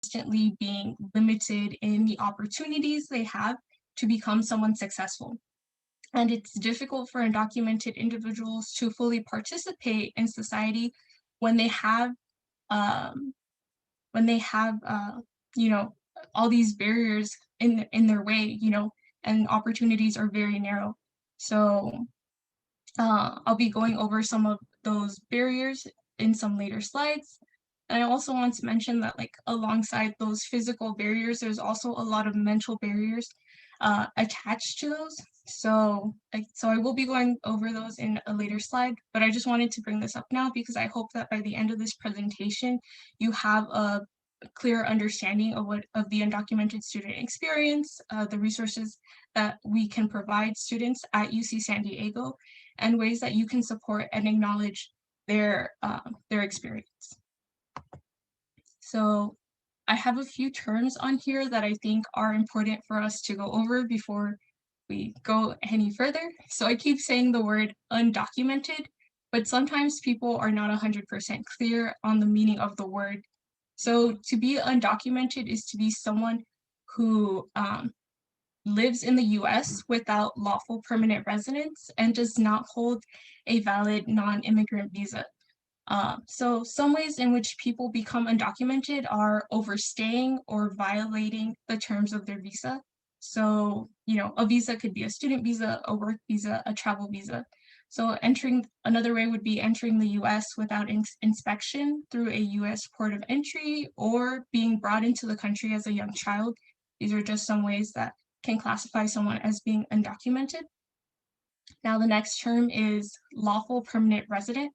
constantly being limited in the opportunities they have to become someone successful. And it's difficult for undocumented individuals to fully participate in society when they have um, you know, all these barriers in their way, you know, and opportunities are very narrow. So I'll be going over some of those barriers in some later slides. And I also want to mention that, like, alongside those physical barriers, there's also a lot of mental barriers attached to those. So I will be going over those in a later slide, but I just wanted to bring this up now because I hope that by the end of this presentation, you have a clear understanding of the undocumented student experience, the resources that we can provide students at UC San Diego, and ways that you can support and acknowledge their experience. So I have a few terms on here that I think are important for us to go over before we go any further. So I keep saying the word undocumented, but sometimes people are not 100% clear on the meaning of the word. So to be undocumented is to be someone who lives in the US without lawful permanent residence and does not hold a valid non-immigrant visa. So some ways in which people become undocumented are overstaying or violating the terms of their visa. So, you know, a visa could be a student visa, a work visa, a travel visa. So another way would be entering the US without inspection through a US port of entry or being brought into the country as a young child. These are just some ways that can classify someone as being undocumented. Now, the next term is lawful permanent resident.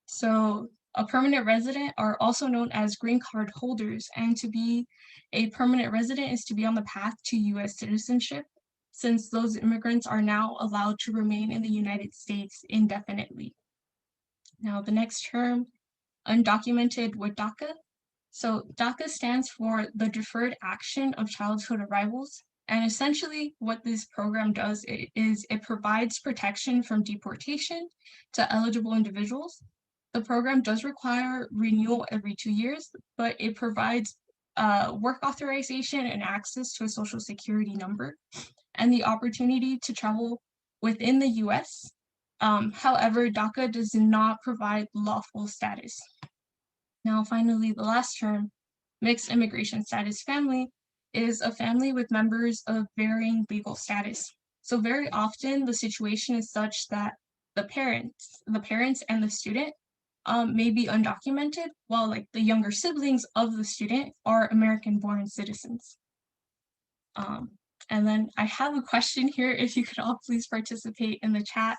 So a permanent resident are also known as green card holders, and to be a permanent resident is to be on the path to US citizenship, since those immigrants are now allowed to remain in the United States indefinitely. Now, the next term, undocumented with DACA. So DACA stands for the Deferred Action of Childhood Arrivals. And essentially what this program does is it provides protection from deportation to eligible individuals. The program does require renewal every 2 years, but it provides work authorization and access to a social security number and the opportunity to travel within the US. However, DACA does not provide lawful status. Now, finally, the last term, mixed immigration status family, is a family with members of varying legal status. So very often the situation is such that the parents and the student may be undocumented, while like the younger siblings of the student are American-born citizens. And then I have a question here, if you could all please participate in the chat,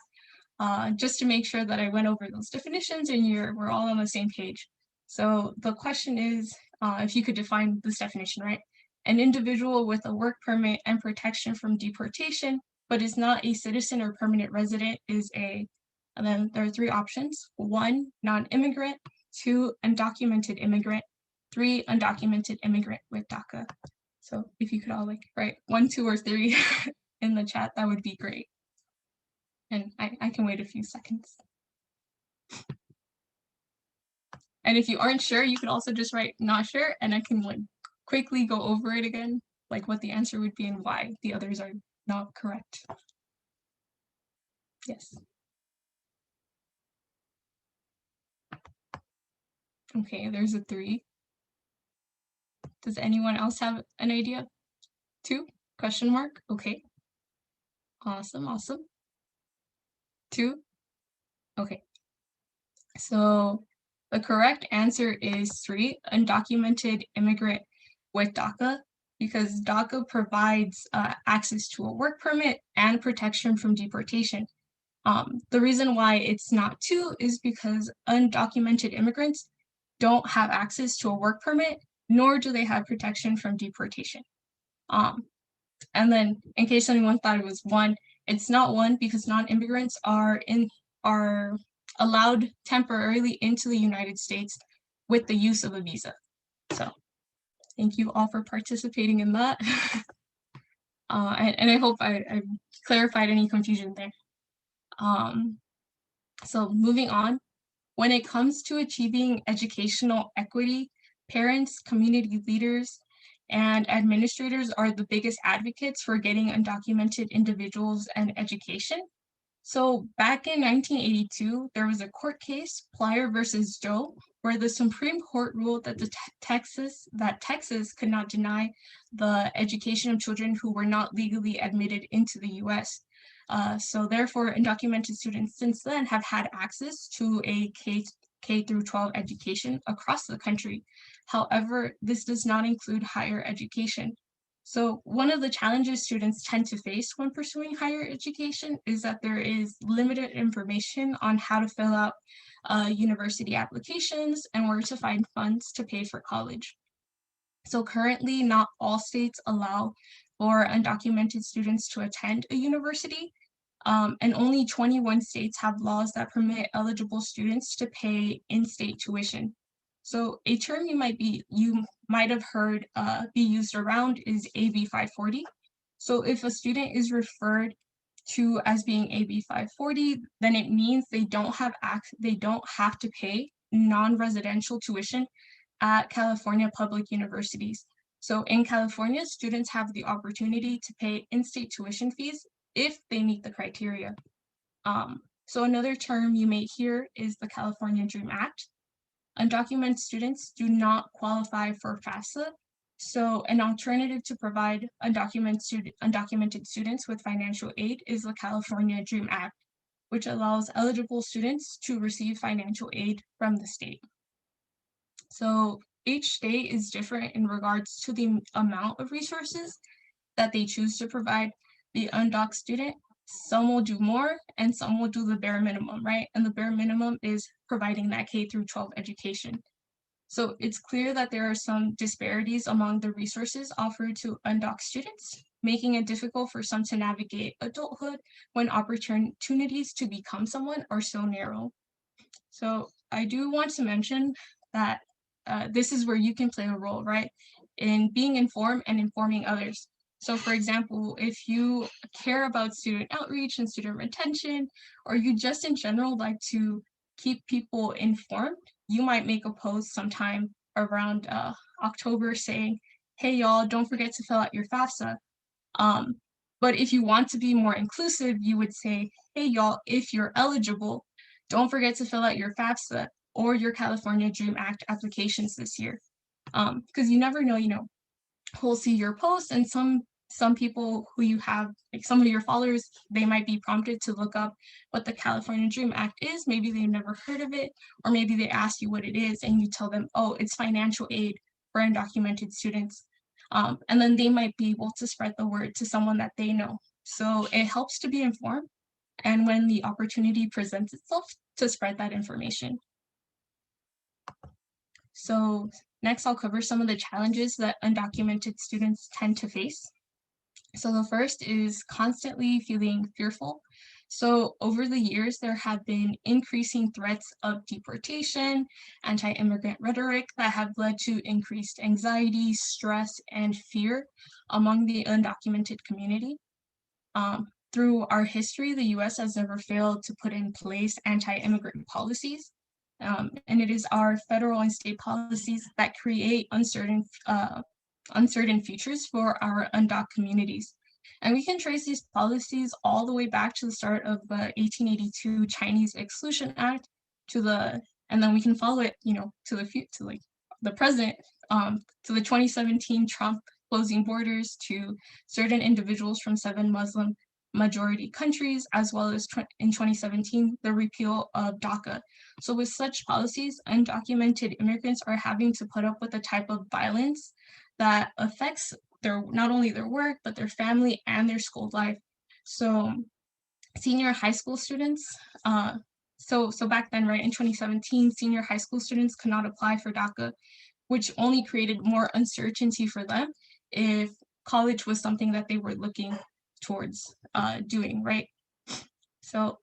just to make sure that I went over those definitions and we're all on the same page. So the question is, if you could define this definition, right? An individual with a work permit and protection from deportation, but is not a citizen or permanent resident is and then there are 3 options. 1, non-immigrant. 2, undocumented immigrant. 3, undocumented immigrant with DACA. So if you could all like write 1, 2, or 3 in the chat, that would be great. And I can wait a few seconds. And if you aren't sure, you could also just write not sure, and I can like quickly go over it again, like what the answer would be and why the others are not correct. Yes. Okay, there's a 3. Does anyone else have an idea? 2? Question mark? Okay. Awesome, awesome. 2? Okay. So the correct answer is 3, undocumented immigrant with DACA, because DACA provides access to a work permit and protection from deportation. The reason why it's not 2 is because undocumented immigrants don't have access to a work permit, nor do they have protection from deportation. And then in case anyone thought it was 1, it's not 1 because non-immigrants are allowed temporarily into the United States with the use of a visa. So thank you all for participating in that. And I hope I clarified any confusion there. So moving on, when it comes to achieving educational equity, Parents, community leaders, and administrators are the biggest advocates for getting undocumented individuals an education. So back in 1982, there was a court case, Plyer versus Joe, where the Supreme Court ruled that Texas could not deny the education of children who were not legally admitted into the U.S. So therefore, undocumented students since then have had access to a K through 12 education across the country. However, this does not include higher education. So one of the challenges students tend to face when pursuing higher education is that there is limited information on how to fill out university applications and where to find funds to pay for college. So currently, not all states allow for undocumented students to attend a university, and only 21 states have laws that permit eligible students to pay in-state tuition. So a term you might have heard be used around is AB 540. So if a student is referred to as being AB 540, then it means they don't have to pay non-residential tuition at California public universities. So in California, students have the opportunity to pay in-state tuition fees if they meet the criteria. So another term you may hear is the California Dream Act. Undocumented students do not qualify for FAFSA. So an alternative to provide undocumented students with financial aid is the California Dream Act, which allows eligible students to receive financial aid from the state. So each state is different in regards to the amount of resources that they choose to provide the undoc student. Some will do more and some will do the bare minimum, right? And the bare minimum is providing that K through 12 education. So it's clear that there are some disparities among the resources offered to undoc students, making it difficult for some to navigate adulthood when opportunities to become someone are so narrow. So I do want to mention that this is where you can play a role, right? In being informed and informing others. So for example, if you care about student outreach and student retention, or you just in general like to keep people informed, you might make a post sometime around October saying, hey y'all, don't forget to fill out your FAFSA. But if you want to be more inclusive, you would say, hey y'all, if you're eligible, don't forget to fill out your FAFSA or your California Dream Act applications this year. Because you never know, who'll see your post, and some people who you have, like some of your followers, they might be prompted to look up what the California Dream Act is. Maybe they've never heard of it, or maybe they ask you what it is and you tell them, oh, it's financial aid for undocumented students. And then they might be able to spread the word to someone that they know. So it helps to be informed, and when the opportunity presents itself, to spread that information. So next, I'll cover some of the challenges that undocumented students tend to face. So the first is constantly feeling fearful. So over the years, there have been increasing threats of deportation, anti-immigrant rhetoric that have led to increased anxiety, stress, and fear among the undocumented community. Through our history, the US has never failed to put in place anti-immigrant policies. And it is our federal and state policies that create uncertain futures for our undocumented communities. And we can trace these policies all the way back to the start of the 1882 Chinese Exclusion Act and then we can follow it, to the present, to the 2017 Trump closing borders to certain individuals from 7 Muslim majority countries, as well as in 2017, the repeal of DACA. So with such policies, undocumented immigrants are having to put up with a type of violence that affects not only their work, but their family and their school life. So senior high school students, so back then, right, in 2017, senior high school students could not apply for DACA, which only created more uncertainty for them if college was something that they were looking towards doing, right? So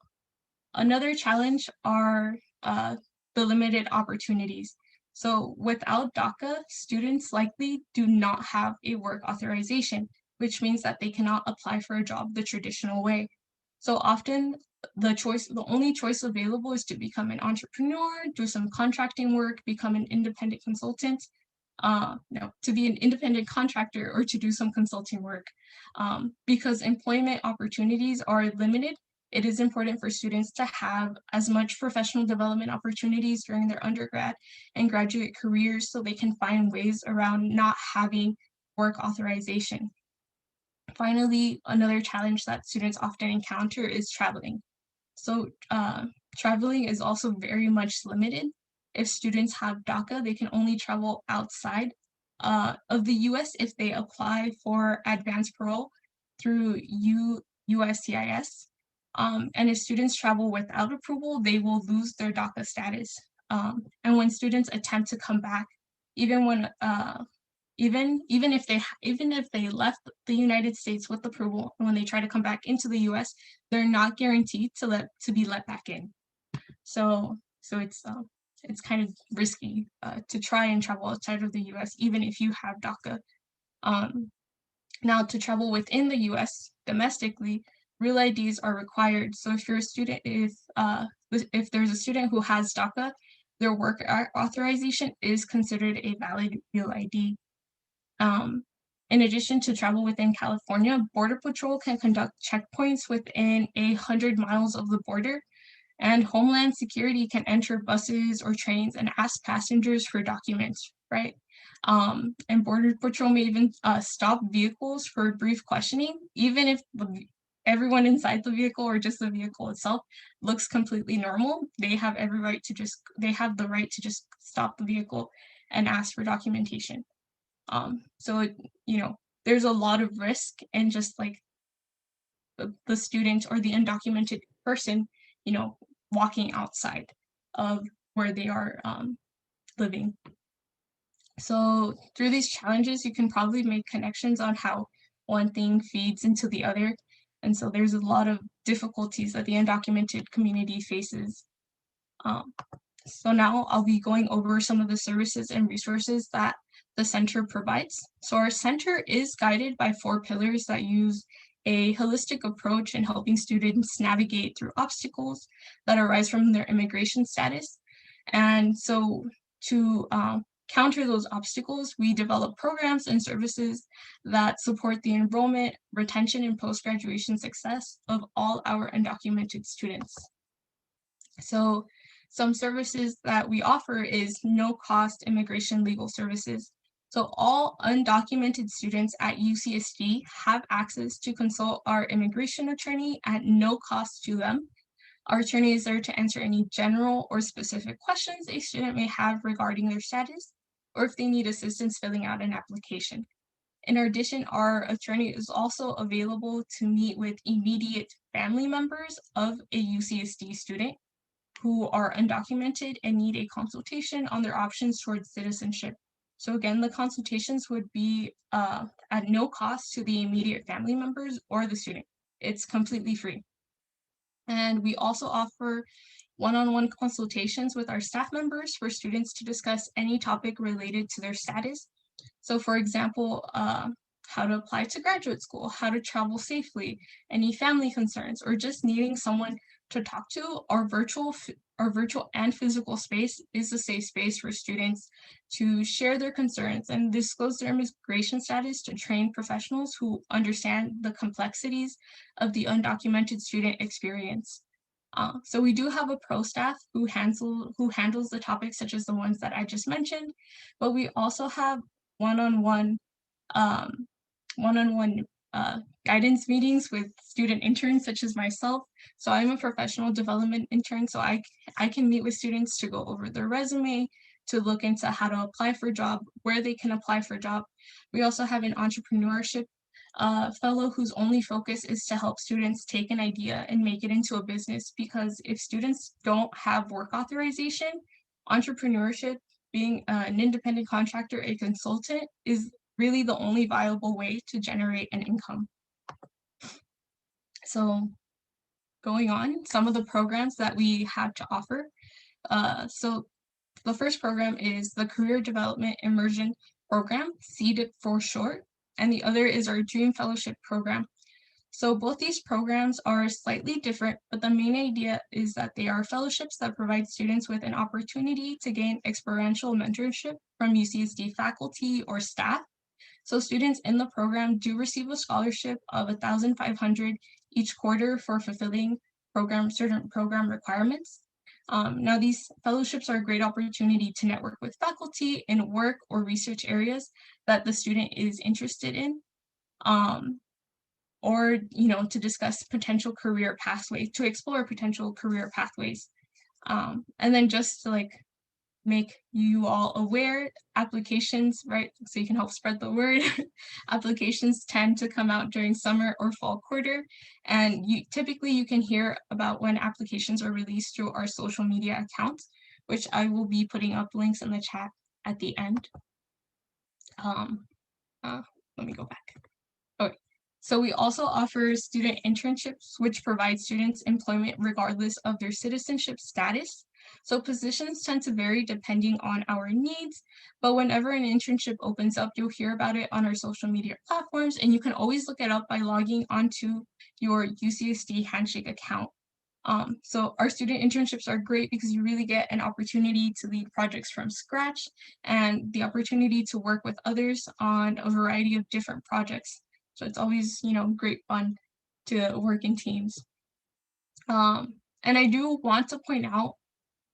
another challenge are the limited opportunities. So without DACA, students likely do not have a work authorization, which means that they cannot apply for a job the traditional way. So often the only choice available is to become an entrepreneur, do some contracting work, become an independent consultant. to be an independent contractor or to do some consulting work. Because employment opportunities are limited, it is important for students to have as much professional development opportunities during their undergrad and graduate careers so they can find ways around not having work authorization. Finally, another challenge that students often encounter is traveling. So traveling is also very much limited. If students have DACA, they can only travel outside of the US if they apply for advanced parole through USCIS. And if students travel without approval, they will lose their DACA status. And when students attempt to come back, even when even if they left the United States with approval, and when they try to come back into the US, they're not guaranteed to be let back in. So it's kind of risky to try and travel outside of the US, even if you have DACA. Um, Now, to travel within the US domestically, real IDs are required. So if you're a student, if there's a student who has DACA, their work authorization is considered a valid real ID. In addition to travel within California, Border Patrol can conduct checkpoints within 100 miles of the border, and Homeland Security can enter buses or trains and ask passengers for documents, right? And Border Patrol may even stop vehicles for brief questioning, even if everyone inside the vehicle or just the vehicle itself looks completely normal. They have the right to just stop the vehicle and ask for documentation. So there's a lot of risk in just like the student or the undocumented person, you know, walking outside of where they are living. So through these challenges, you can probably make connections on how one thing feeds into the other. And so there's a lot of difficulties that the undocumented community faces. Um, So now I'll be going over some of the services and resources that the center provides. So our center is guided by 4 pillars that use a holistic approach in helping students navigate through obstacles that arise from their immigration status. And so to counter those obstacles, we develop programs and services that support the enrollment, retention, and post-graduation success of all our undocumented students. So some services that we offer is no-cost immigration legal services. So all undocumented students at UCSD have access to consult our immigration attorney at no cost to them. Our attorney is there to answer any general or specific questions a student may have regarding their status, or if they need assistance filling out an application. In addition, our attorney is also available to meet with immediate family members of a UCSD student who are undocumented and need a consultation on their options towards citizenship. So again, the consultations would be at no cost to the immediate family members or the student. It's completely free. And we also offer one-on-one consultations with our staff members for students to discuss any topic related to their status. So for example, how to apply to graduate school, how to travel safely, any family concerns, or just needing someone to talk to. Our virtual and physical space is a safe space for students to share their concerns and disclose their immigration status to trained professionals who understand the complexities of the undocumented student experience. So we do have a pro staff who handles the topics such as the ones that I just mentioned, but we also have one-on-one um, one-on-one guidance meetings with student interns such as myself. So I'm a professional development intern, so I can meet with students to go over their resume, to look into how to apply for a job, where they can apply for a job. We also have an entrepreneurship fellow whose only focus is to help students take an idea and make it into a business, because if students don't have work authorization, entrepreneurship, being an independent contractor, a consultant, is really the only viable way to generate an income. So going on, some of the programs that we have to offer. So the first program is the Career Development Immersion Program, CDIP for short, and the other is our Dream Fellowship Program. So both these programs are slightly different, but the main idea is that they are fellowships that provide students with an opportunity to gain experiential mentorship from UCSD faculty or staff. So students in the program do receive a scholarship of $1,500 each quarter for fulfilling certain program requirements. Now, these fellowships are a great opportunity to network with faculty in work or research areas that the student is interested in, or to discuss potential career pathways, to explore potential career pathways. And then just to make you all aware, applications, right, so you can help spread the word, applications tend to come out during summer or fall quarter, and typically you can hear about when applications are released through our social media accounts, which I will be putting up links in the chat at the end. Let me go back. Okay. So we also offer student internships, which provide students employment regardless of their citizenship status. So positions tend to vary depending on our needs, but whenever an internship opens up, you'll hear about it on our social media platforms, and you can always look it up by logging onto your UCSD Handshake account. So our student internships are great because you really get an opportunity to lead projects from scratch and the opportunity to work with others on a variety of different projects. So it's always, great fun to work in teams. And I do want to point out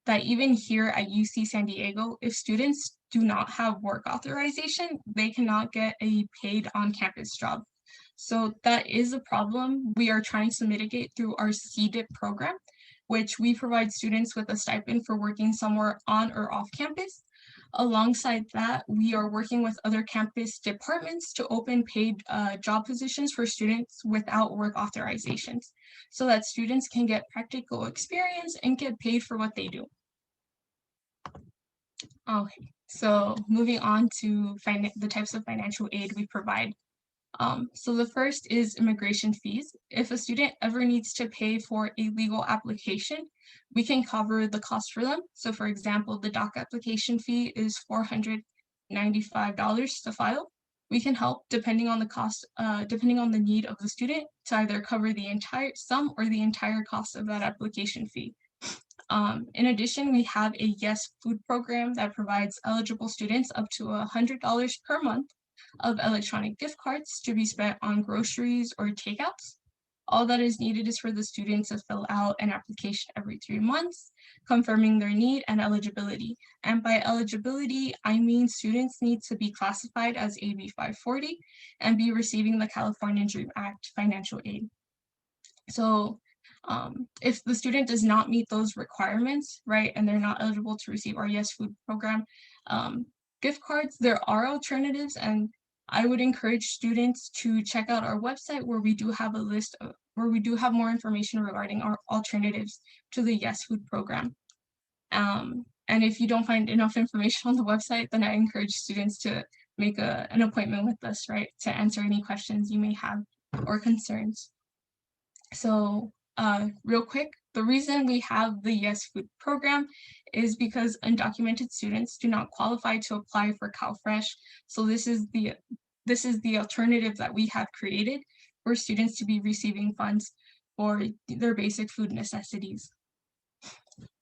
that even here at UC San Diego, if students do not have work authorization, they cannot get a paid on-campus job. So that is a problem we are trying to mitigate through our CDIP program, which we provide students with a stipend for working somewhere on or off campus. Alongside that, we are working with other campus departments to open paid job positions for students without work authorizations, so that students can get practical experience and get paid for what they do. Okay, so moving on to the types of financial aid we provide. So the first is immigration fees. If a student ever needs to pay for a legal application, we can cover the cost for them. So for example, the doc application fee is $495 to file. We can help depending on the cost, depending on the need of the student, to either cover the entire sum or the entire cost of that application fee. In addition, we have a Yes Food program that provides eligible students up to $100 per month of electronic gift cards to be spent on groceries or takeouts. All that is needed is for the students to fill out an application every 3 months, confirming their need and eligibility. And by eligibility, I mean students need to be classified as AB 540 and be receiving the California Dream Act financial aid. So if the student does not meet those requirements, right, and they're not eligible to receive our Yes Food program gift cards, there are alternatives, and I would encourage students to check out our website where we do have a list of, where we do have more information regarding our alternatives to the Yes Food program. And if you don't find enough information on the website, then I encourage students to make an appointment with us, right, to answer any questions you may have or concerns. So real quick, the reason we have the Yes Food program is because undocumented students do not qualify to apply for CalFresh. So this is the alternative that we have created for students to be receiving funds for their basic food necessities.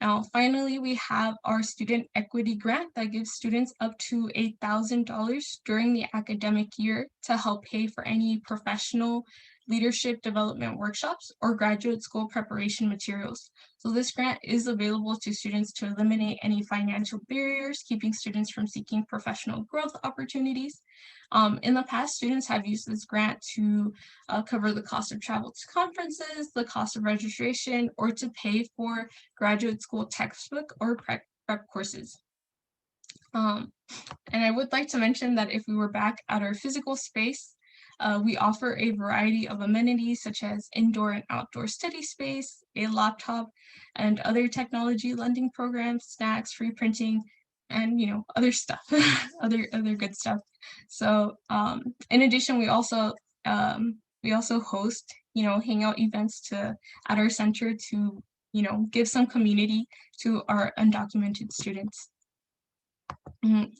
Now, finally, we have our student equity grant that gives students up to $8,000 during the academic year to help pay for any professional leadership development workshops or graduate school preparation materials. So this grant is available to students to eliminate any financial barriers, keeping students from seeking professional growth opportunities. In the past, students have used this grant to cover the cost of travel to conferences, the cost of registration, or to pay for graduate school textbook or prep courses. And I would like to mention that if we were back at our physical space, we offer a variety of amenities such as indoor and outdoor study space, a laptop, and other technology lending programs, snacks, free printing, and other stuff, other good stuff. So in addition, we also host hangout events at our center to give some community to our undocumented students.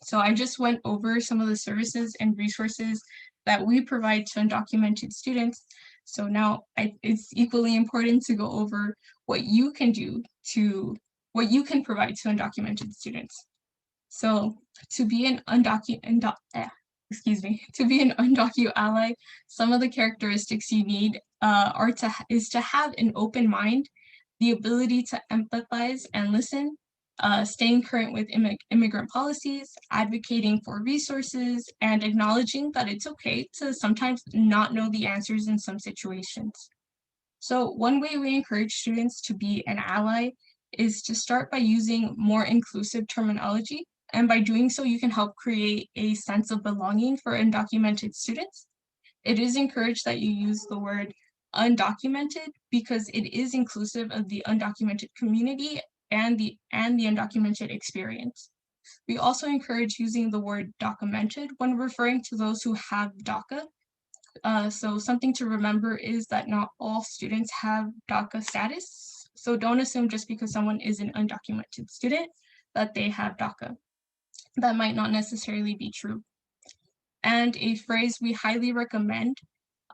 So I just went over some of the services and resources that we provide to undocumented students. So now it's equally important to go over what you can do what you can provide to undocumented students. So to be an to be an undocu ally, some of the characteristics you need is to have an open mind, the ability to empathize and listen, staying current with immigrant policies, advocating for resources, and acknowledging that it's okay to sometimes not know the answers in some situations. So one way we encourage students to be an ally is to start by using more inclusive terminology. And by doing so, you can help create a sense of belonging for undocumented students. It is encouraged that you use the word undocumented because it is inclusive of the undocumented community and the undocumented experience. We also encourage using the word documented when referring to those who have DACA. So something to remember is that not all students have DACA status. So don't assume just because someone is an undocumented student that they have DACA. That might not necessarily be true. And a phrase we highly recommend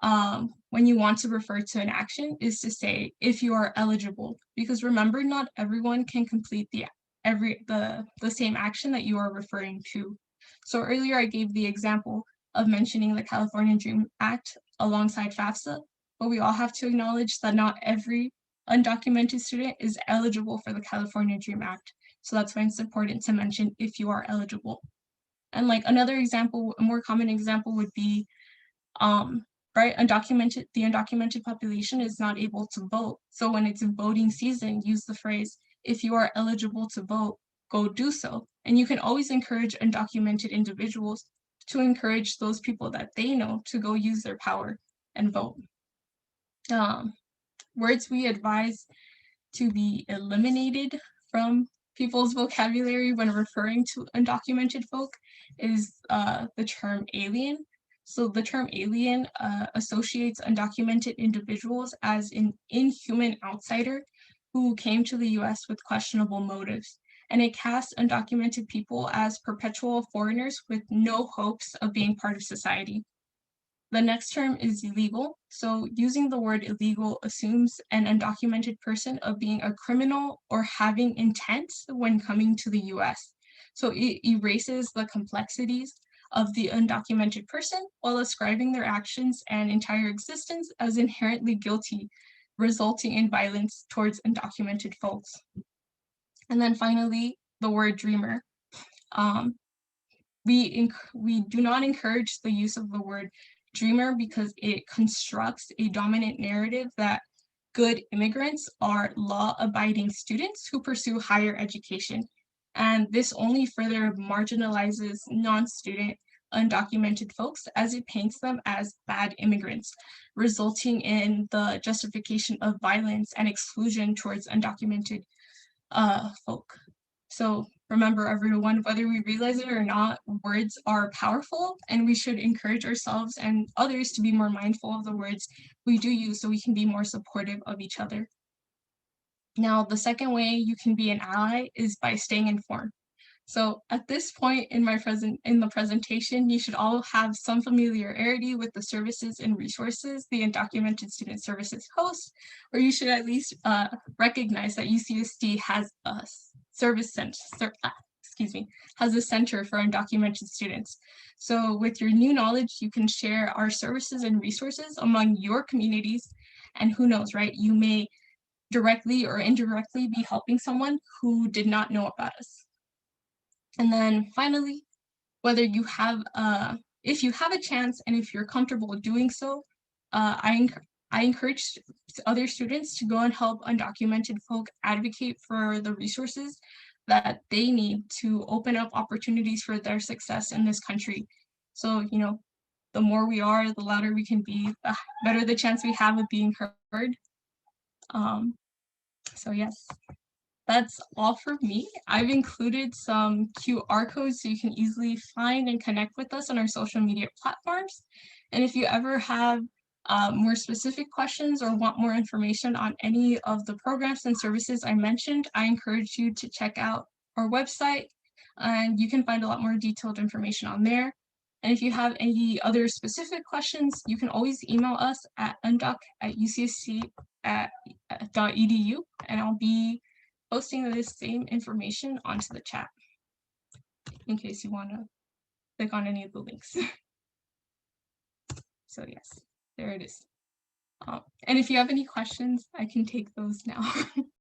when you want to refer to an action is to say, if you are eligible, because remember, not everyone can complete the same action that you are referring to. So earlier I gave the example of mentioning the California Dream Act alongside FAFSA, but we all have to acknowledge that not every undocumented student is eligible for the California Dream Act. So that's why it's important to mention if you are eligible. And like another example, a more common example would be right, the undocumented population is not able to vote. So when it's voting season, use the phrase, if you are eligible to vote, go do so. And you can always encourage undocumented individuals to encourage those people that they know to go use their power and vote. Words we advise to be eliminated from people's vocabulary when referring to undocumented folk is the term alien. So the term alien associates undocumented individuals as an inhuman outsider who came to the US with questionable motives. And it casts undocumented people as perpetual foreigners with no hopes of being part of society. The next term is illegal. So using the word illegal assumes an undocumented person of being a criminal or having intent when coming to the US. So it erases the complexities of the undocumented person while ascribing their actions and entire existence as inherently guilty, resulting in violence towards undocumented folks. And then finally, the word dreamer. We do not encourage the use of the word dreamer because it constructs a dominant narrative that good immigrants are law-abiding students who pursue higher education. And this only further marginalizes non-student undocumented folks as it paints them as bad immigrants, resulting in the justification of violence and exclusion towards undocumented folk. So remember, everyone, whether we realize it or not, words are powerful, and we should encourage ourselves and others to be more mindful of the words we do use so we can be more supportive of each other. Now, the second way you can be an ally is by staying informed. So at this point in the presentation, you should all have some familiarity with the services and resources the Undocumented Student Services hosts, or you should at least recognize that UCSD has a has a center for undocumented students. So with your new knowledge, you can share our services and resources among your communities, and who knows, right? You may directly or indirectly be helping someone who did not know about us. And then finally, whether you have, if you have a chance and if you're comfortable doing so, I encourage other students to go and help undocumented folk advocate for the resources that they need to open up opportunities for their success in this country. So, you know, the more we are, the louder we can be, the better the chance we have of being heard. So yes. That's all for me. I've included some QR codes so you can easily find and connect with us on our social media platforms. And if you ever have more specific questions or want more information on any of the programs and services I mentioned, I encourage you to check out our website, and you can find a lot more detailed information on there. And if you have any other specific questions, you can always email us at undoc@ucsc.edu, and I'll be posting this same information onto the chat in case you want to click on any of the links. So yes, there it is. And if you have any questions, I can take those now.